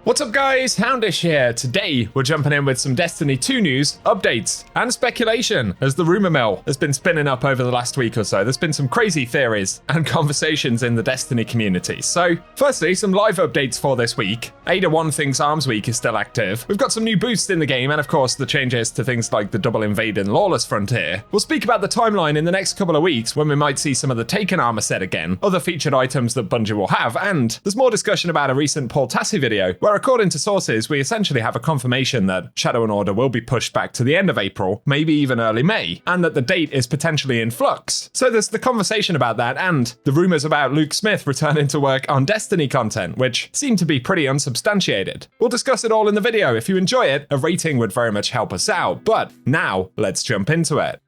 What's up guys, Houndish here. Today we're jumping in with some Destiny 2 news, updates, and speculation as the rumour mill has been spinning up over the last week or so. There's been some crazy theories and conversations in the Destiny community. So firstly, some live updates for this week. Ada 1 thinks Arms Week is still active. We've got some new boosts in the game and of course the changes to things like the double invade and lawless frontier. We'll speak about the timeline in the next couple of weeks when we might see some of the Taken armor set again, other featured items that Bungie will have, and there's more discussion about a recent Paul Tassi video where according to sources, we essentially have a confirmation that Shadow and Order will be pushed back to the end of April, maybe even early May, and that the date is potentially in flux. So there's the conversation about that and the rumours about Luke Smith returning to work on Destiny content, which seem to be pretty unsubstantiated. We'll discuss it all in the video. If you enjoy it, a rating would very much help us out. But now, let's jump into it.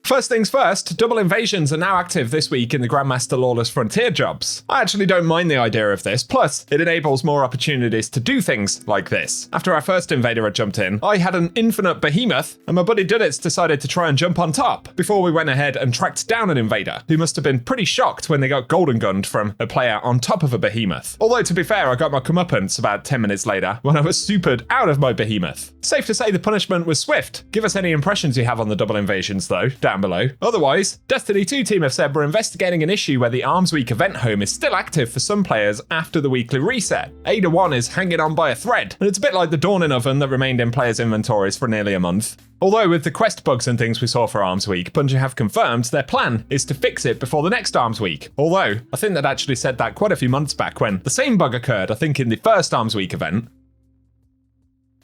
First things first, double invasions are now active this week in the Grandmaster Lawless Frontier jobs. I actually don't mind the idea of this, plus it enables more opportunities to do things like this. After our first invader had jumped in, I had an infinite behemoth, and my buddy Duddits decided to try and jump on top before we went ahead and tracked down an invader, who must have been pretty shocked when they got golden gunned from a player on top of a behemoth. Although to be fair, I got my comeuppance about 10 minutes later when I was supered out of my behemoth. Safe to say the punishment was swift. Give us any impressions you have on the double invasions though, down below. Otherwise, Destiny 2 team have said we're investigating an issue where the Arms Week event home is still active for some players after the weekly reset. Ada 1 is hanging on by a thread, and it's a bit like the Dawning Oven that remained in players' inventories for nearly a month. Although with the quest bugs and things we saw for Arms Week, Bungie have confirmed their plan is to fix it before the next Arms Week. Although, I think they'd actually said that quite a few months back when the same bug occurred, I think in the first Arms Week event.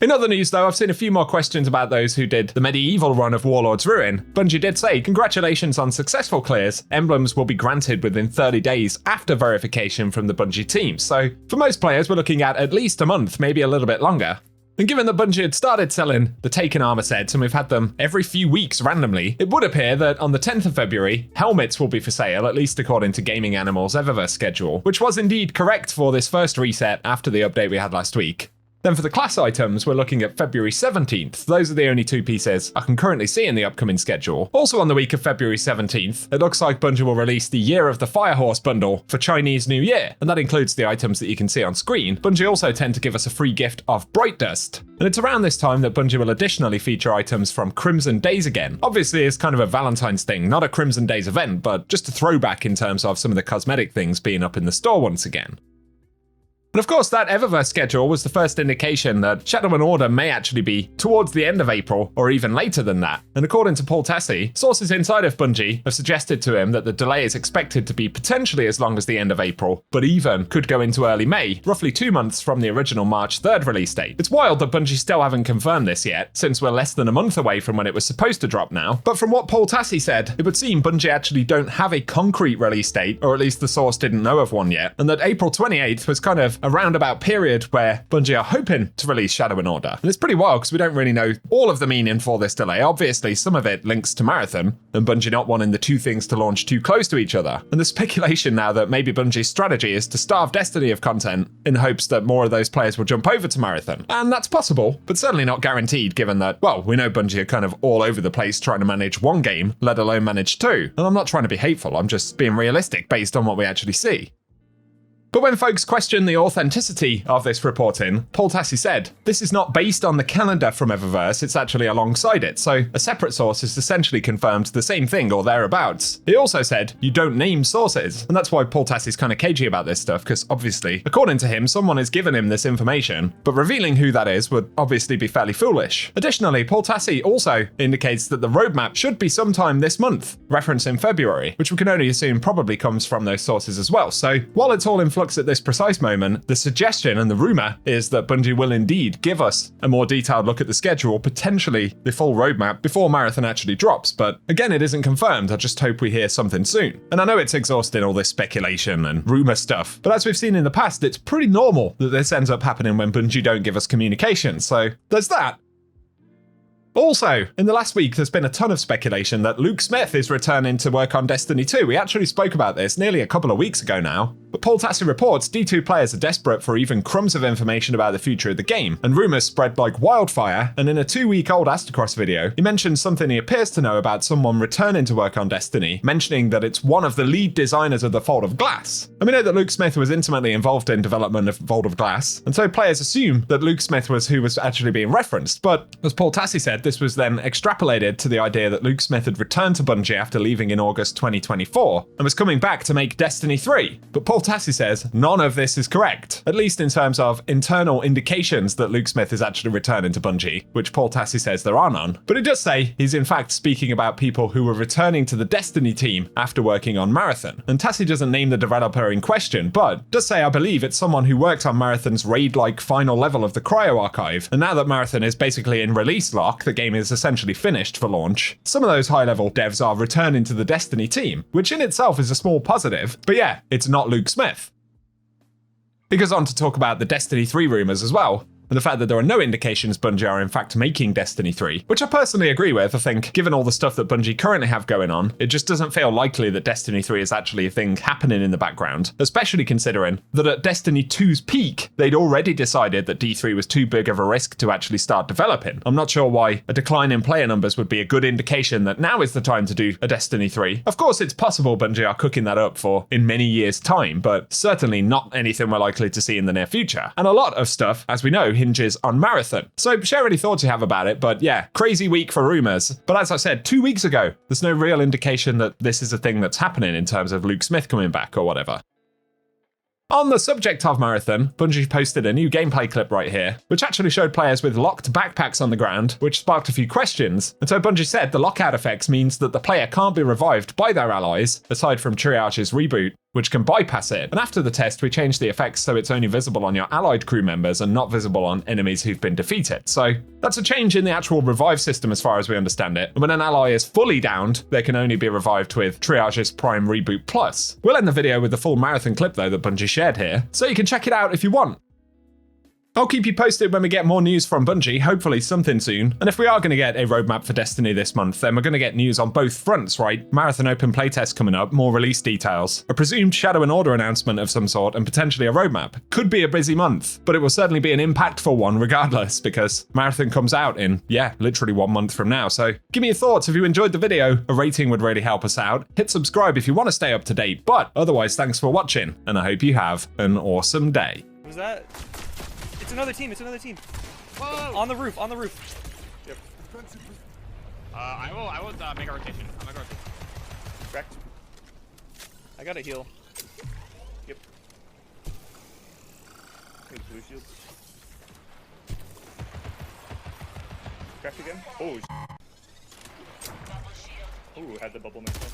In other news though, I've seen a few more questions about those who did the medieval run of Warlord's Ruin. Bungie did say, congratulations on successful clears, emblems will be granted within 30 days after verification from the Bungie team. So for most players, we're looking at least a month, maybe a little bit longer. And given that Bungie had started selling the Taken armor sets and we've had them every few weeks randomly, it would appear that on the 10th of February, helmets will be for sale, at least according to Gaming Animal's Eververse schedule, which was indeed correct for this first reset after the update we had last week. Then for the class items, we're looking at February 17th. Those are the only two pieces I can currently see in the upcoming schedule. Also on the week of February 17th, it looks like Bungie will release the Year of the Firehorse bundle for Chinese New Year, and that includes the items that you can see on screen. Bungie also tend to give us a free gift of Bright Dust. And it's around this time that Bungie will additionally feature items from Crimson Days again. Obviously it's kind of a Valentine's thing, not a Crimson Days event, but just a throwback in terms of some of the cosmetic things being up in the store once again. And of course, that Eververse schedule was the first indication that Shadow and Order may actually be towards the end of April, or even later than that. And according to Paul Tassi, sources inside of Bungie have suggested to him that the delay is expected to be potentially as long as the end of April, but even could go into early May, roughly 2 months from the original March 3rd release date. It's wild that Bungie still haven't confirmed this yet, since we're less than a month away from when it was supposed to drop now. But from what Paul Tassi said, it would seem Bungie actually don't have a concrete release date, or at least the source didn't know of one yet, and that April 28th was kind of a roundabout period where Bungie are hoping to release Shadow and Order. And it's pretty wild because we don't really know all of the meaning for this delay. Obviously, some of it links to Marathon and Bungie not wanting the two things to launch too close to each other. And the speculation now that maybe Bungie's strategy is to starve Destiny of content in hopes that more of those players will jump over to Marathon. And that's possible, but certainly not guaranteed given that, well, we know Bungie are kind of all over the place trying to manage one game, let alone manage two. And I'm not trying to be hateful, I'm just being realistic based on what we actually see. But when folks question the authenticity of this reporting, Paul Tassi said, this is not based on the calendar from Eververse, it's actually alongside it, so a separate source has essentially confirmed the same thing or thereabouts. He also said, you don't name sources, and that's why Paul Tassi's kind of cagey about this stuff, because obviously, according to him, someone has given him this information, but revealing who that is would obviously be fairly foolish. Additionally, Paul Tassi also indicates that the roadmap should be sometime this month, referencing February, which we can only assume probably comes from those sources as well. So while it's all in flux at this precise moment, the suggestion and the rumor is that Bungie will indeed give us a more detailed look at the schedule, potentially the full roadmap before Marathon actually drops. But again, it isn't confirmed. I just hope we hear something soon. And I know it's exhausting all this speculation and rumor stuff, but as we've seen in the past, it's pretty normal that this ends up happening when Bungie don't give us communication. So there's that. Also, in the last week, there's been a ton of speculation that Luke Smith is returning to work on Destiny 2. We actually spoke about this nearly a couple of weeks ago now. But Paul Tassi reports D2 players are desperate for even crumbs of information about the future of the game, and rumours spread like wildfire, and in a 2-week-old Astacross video, he mentioned something he appears to know about someone returning to work on Destiny, mentioning that it's one of the lead designers of the Vault of Glass. And we know that Luke Smith was intimately involved in development of Vault of Glass, and so players assume that Luke Smith was who was actually being referenced, but as Paul Tassi said, this was then extrapolated to the idea that Luke Smith had returned to Bungie after leaving in August 2024, and was coming back to make Destiny 3. But Paul Tassi says none of this is correct, at least in terms of internal indications that Luke Smith is actually returning to Bungie, which Paul Tassi says there are none. But he does say he's in fact speaking about people who were returning to the Destiny team after working on Marathon. And Tassi doesn't name the developer in question, but does say I believe it's someone who worked on Marathon's raid-like final level of the Cryo Archive, and now that Marathon is basically in release lock, the game is essentially finished for launch, some of those high-level devs are returning to the Destiny team, which in itself is a small positive, but yeah, it's not Luke Smith. He goes on to talk about the Destiny 3 rumours as well, and the fact that there are no indications Bungie are in fact making Destiny 3, which I personally agree with. I think, given all the stuff that Bungie currently have going on, it just doesn't feel likely that Destiny 3 is actually a thing happening in the background, especially considering that at Destiny 2's peak, they'd already decided that D3 was too big of a risk to actually start developing. I'm not sure why a decline in player numbers would be a good indication that now is the time to do a Destiny 3. Of course, it's possible Bungie are cooking that up for in many years' time, but certainly not anything we're likely to see in the near future. And a lot of stuff, as we know, hinges on Marathon. So share any thoughts you have about it, but yeah, crazy week for rumours. But as I said, 2 weeks ago, there's no real indication that this is a thing that's happening in terms of Luke Smith coming back or whatever. On the subject of Marathon, Bungie posted a new gameplay clip right here, which actually showed players with locked backpacks on the ground, which sparked a few questions. And so Bungie said the lockout effects means that the player can't be revived by their allies, aside from Triage's reboot, which can bypass it. And after the test, we changed the effects so it's only visible on your allied crew members and not visible on enemies who've been defeated. So that's a change in the actual revive system as far as we understand it. And when an ally is fully downed, they can only be revived with Triage's Prime Reboot Plus. We'll end the video with the full Marathon clip though that Bungie shared here, so you can check it out if you want. I'll keep you posted when we get more news from Bungie, hopefully something soon. And if we are going to get a roadmap for Destiny this month, then we're going to get news on both fronts, right? Marathon open playtest coming up, more release details, a presumed Shadow and Order announcement of some sort, and potentially a roadmap. Could be a busy month, but it will certainly be an impactful one regardless, because Marathon comes out in, yeah, literally 1 month from now. So give me your thoughts. If you enjoyed the video, a rating would really help us out. Hit subscribe if you want to stay up to date, but otherwise, thanks for watching, and I hope you have an awesome day. What was that? It's another team, it's another team. Whoa! On the roof, on the roof. Yep. I will make a rotation. I'm gonna rotate. Correct. I gotta heal. Yep. Need blue shield. Cracked again. Oh, ooh, had the bubble mixed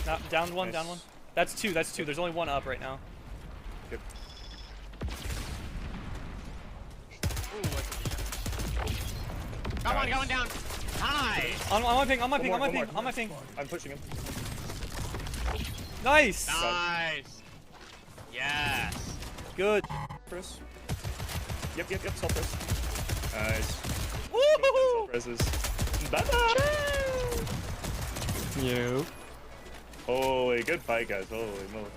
up. Down one, nice. down one. That's two, that's two. There's only one up right now. Yep. Got one going down. Nice. On my ping, on my One ping, more, on my one ping, more. on my ping. I'm pushing him. Nice. Nice. Yes. Good. Press. Yep. Self press. Nice. Woohoo! Self presses. Bye-bye. You. Holy good fight, guys. Holy moly.